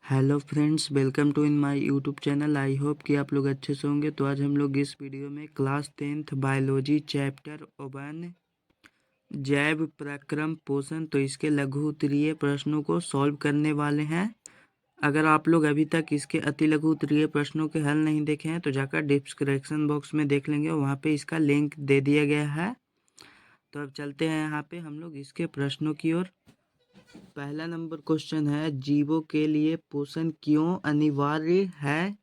Hello friends, welcome to in my YouTube channel. I hope कि आप लोग अच्छे से होंगे। तो आज हम लोग इस वीडियो में क्लास 10th बायोलॉजी चैप्टर 1 जैव प्रक्रम पोषण तो इसके लघु उत्तरीय प्रश्नों को सॉल्व करने वाले हैं। अगर आप लोग अभी तक इसके अति लघु उत्तरीय प्रश्नों के हल नहीं देखे हैं तो जाकर डिस्क्रिप्शन बॉक्स में देख लेंगे, वहाँ पे इसका लिंक दे दिया गया है। तो अब चलते हैं यहाँ पे हम लोग इसके प्रश्नों की ओर। पहला नंबर क्वेश्चन है, जीवों के लिए पोषण क्यों अनिवार्य है।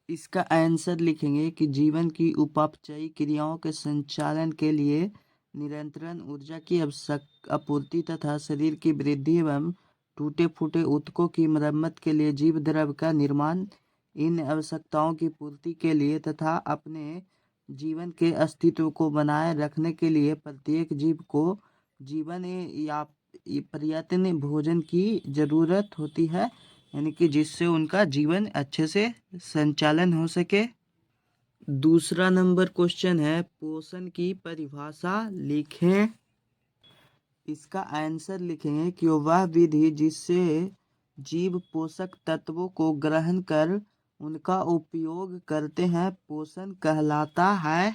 इसका आंसर लिखेंगे कि जीवन की उपापचयी क्रियाओं के संचालन के लिए निरंतर ऊर्जा की आपूर्ति तथा शरीर की वृद्धि एवं टूटे फूटे ऊतकों की मरम्मत के लिए जीव द्रव्य का निर्माण, इन आवश्यकताओं की पूर्ति के लिए तथा अपने जीवन के अस्तित्व को बनाए रखने के लिए प्रत्येक जीव को जीवन या पर्याप्त भोजन की जरूरत होती है, यानी कि जिससे उनका जीवन अच्छे से संचालन हो सके। दूसरा नंबर क्वेश्चन है, पोषण की परिभाषा लिखें। इसका आंसर लिखेंगे कि वह विधि जिससे जीव पोषक तत्वों को ग्रहण कर उनका उपयोग करते हैं पोषण कहलाता है।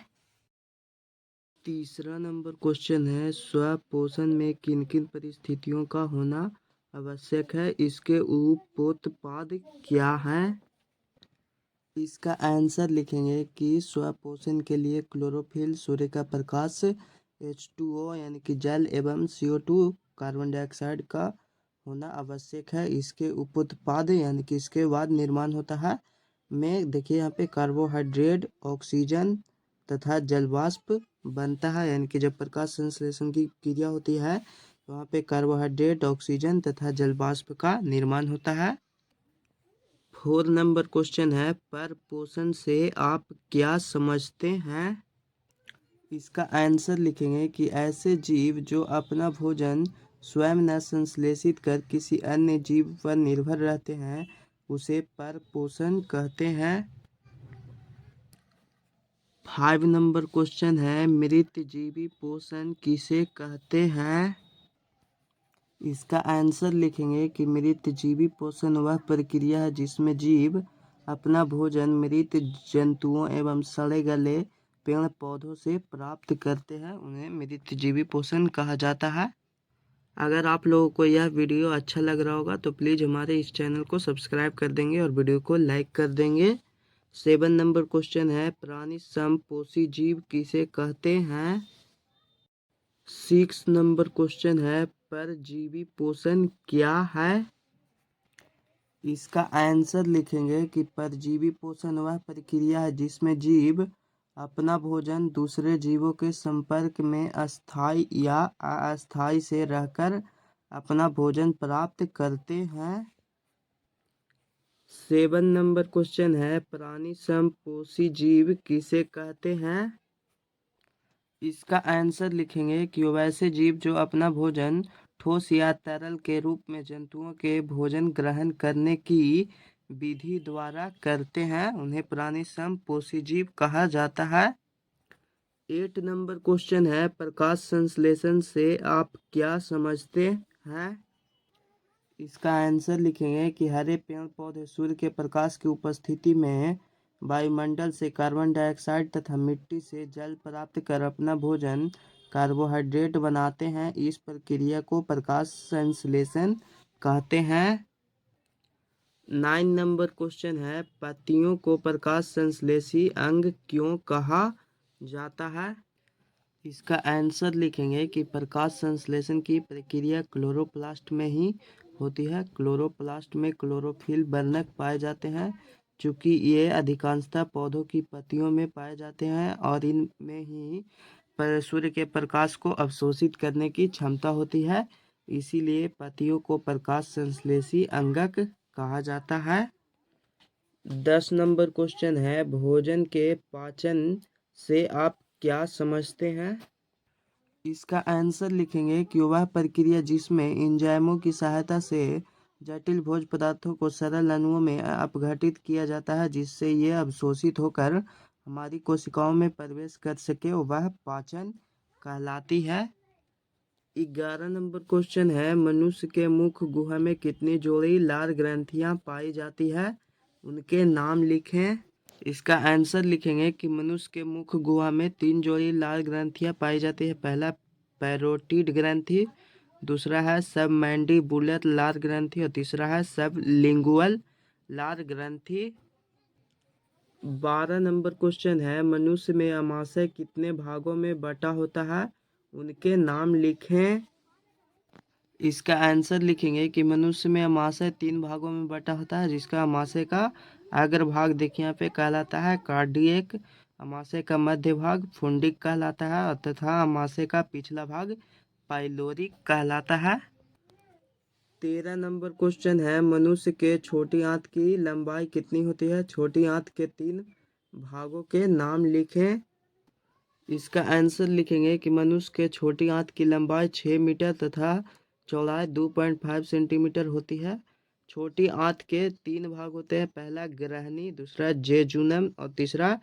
तीसरा नंबर क्वेश्चन है, स्वपोषण में किन किन परिस्थितियों का होना आवश्यक है, इसके उपोत्पाद क्या हैं। इसका आंसर लिखेंगे कि स्वपोषण के लिए क्लोरोफिल, सूर्य का प्रकाश, H2O यानी कि जल एवं CO2 कार्बन डाइऑक्साइड का होना आवश्यक है। इसके उपोत्पाद यानी कि इसके बाद निर्माण होता है में देखिए यहाँ पे कार्बोहाइड्रेट, ऑक्सीजन तथा जलवाष्प बनता है, यानी कि जब प्रकाश संश्लेषण की क्रिया होती है तो वहाँ पे कार्बोहाइड्रेट, ऑक्सीजन तथा जलवाष्प का निर्माण होता है। 4 नंबर क्वेश्चन है, पर पोषण से आप क्या समझते हैं। इसका आंसर लिखेंगे कि ऐसे जीव जो अपना भोजन स्वयं न संश्लेषित कर किसी अन्य जीव पर निर्भर रहते हैं उसे पर पोषण कहते हैं। 5 नंबर क्वेश्चन है, मृत जीवी पोषण किसे कहते हैं। इसका आंसर लिखेंगे कि मृत जीवी पोषण वह प्रक्रिया है जिसमें जीव अपना भोजन मृत जंतुओं एवं सड़े गले पेड़ पौधों से प्राप्त करते हैं, उन्हें मृत जीवी पोषण कहा जाता है। अगर आप लोगों को यह वीडियो अच्छा लग रहा होगा तो प्लीज़ हमारे इस चैनल को सब्सक्राइब कर देंगे और वीडियो को लाइक कर देंगे। 7 नंबर क्वेश्चन है, प्राणी समपोषी जीव किसे कहते हैं। 6 नंबर क्वेश्चन है, परजीवी पोषण क्या है। इसका आंसर लिखेंगे कि परजीवी पोषण वह प्रक्रिया है जिसमें जीव अपना भोजन दूसरे जीवों के संपर्क में अस्थायी या अस्थायी से रहकर अपना भोजन प्राप्त करते हैं। 7 नंबर क्वेश्चन है, प्राणी समपोषी जीव किसे कहते हैं। इसका आंसर लिखेंगे कि वैसे जीव जो अपना भोजन ठोस या तरल के रूप में जंतुओं के भोजन ग्रहण करने की विधि द्वारा करते हैं, उन्हें प्राणी समपोषी जीव कहा जाता है। 8 नंबर क्वेश्चन है, प्रकाश संश्लेषण से आप क्या समझते हैं। इसका आंसर लिखेंगे कि हरे पेड़ पौधे सूर्य के प्रकाश की उपस्थिति में वायुमंडल से कार्बन डाइऑक्साइड तथा मिट्टी से जल प्राप्त कर अपना भोजन कार्बोहाइड्रेट बनाते हैं। इस प्रक्रिया को प्रकाश संश्लेषण कहते हैं। 9 नंबर क्वेश्चन है, पत्तियों को प्रकाश संश्लेषी अंग क्यों कहा जाता है। इसका आंसर लिखेंगे कि प्रकाश संश्लेषण की प्रक्रिया क्लोरोप्लास्ट में ही होती है। क्लोरोप्लास्ट में क्लोरोफिल वर्णक पाए जाते हैं। चूँकि ये अधिकांशतः पौधों की पत्तियों में पाए जाते हैं और इनमें ही सूर्य के प्रकाश को अवशोषित करने की क्षमता होती है, इसीलिए पत्तियों को प्रकाश संश्लेषी अंगक कहा जाता है। 10 नंबर क्वेश्चन है, भोजन के पाचन से आप क्या समझते हैं। इसका आंसर लिखेंगे कि वह प्रक्रिया जिसमें एंजाइमों की सहायता से जटिल भोज्य पदार्थों को सरल अणुओं में अपघटित किया जाता है जिससे ये अवशोषित होकर हमारी कोशिकाओं में प्रवेश कर सके, वह पाचन कहलाती है। 11 नंबर क्वेश्चन है, मनुष्य के मुख गुहा में कितनी जोड़ी लाल ग्रंथियां पाई जाती है, उनके नाम लिखें। इसका आंसर लिखेंगे कि मनुष्य के मुख गुहा में 3 जोड़ी लाल ग्रंथियां पाई जाती है। पहला पैरोटिड ग्रंथि, दूसरा है सबमैंडिबुलर लाल ग्रंथि और तीसरा है सबलिंगुअल लाल ग्रंथि। 12 नंबर क्वेश्चन है, मनुष्य में अमाशय कितने भागों में बटा होता है, उनके नाम लिखें। इसका आंसर लिखेंगे कि मनुष्य में अमाशय 3 भागों में बटा होता है, जिसका अमाशय का अग्रभाग देखिए यहाँ पे कहलाता है कार्डियक, अमाशय का मध्य भाग फुंडिक कहलाता है और तथा अमाशय का पिछला भाग पाइलोरिक कहलाता है। 13 नंबर क्वेश्चन है, मनुष्य के छोटी आंत की लंबाई कितनी होती है, छोटी आंत के 3 भागों के नाम लिखें। इसका आंसर लिखेंगे कि मनुष्य के छोटी आंत की लंबाई 6 मीटर तथा चौड़ाई 2.5 सेंटीमीटर होती है। छोटी आंत के 3 भाग होते हैं, पहला ग्रहणी, दूसरा जेजुनम और तीसरा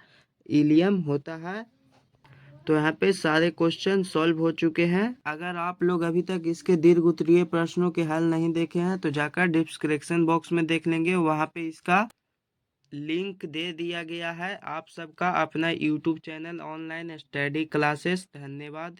इलियम होता है। तो यहाँ पे सारे क्वेश्चन सॉल्व हो चुके हैं। अगर आप लोग अभी तक इसके दीर्घ उत्तरीय प्रश्नों के हल नहीं देखे हैं तो जाकर डिस्क्रिप्शन बॉक्स में देख लेंगे, वहाँ पे इसका लिंक दे दिया गया है। आप सबका अपना YouTube channel online study classes. धन्यवाद।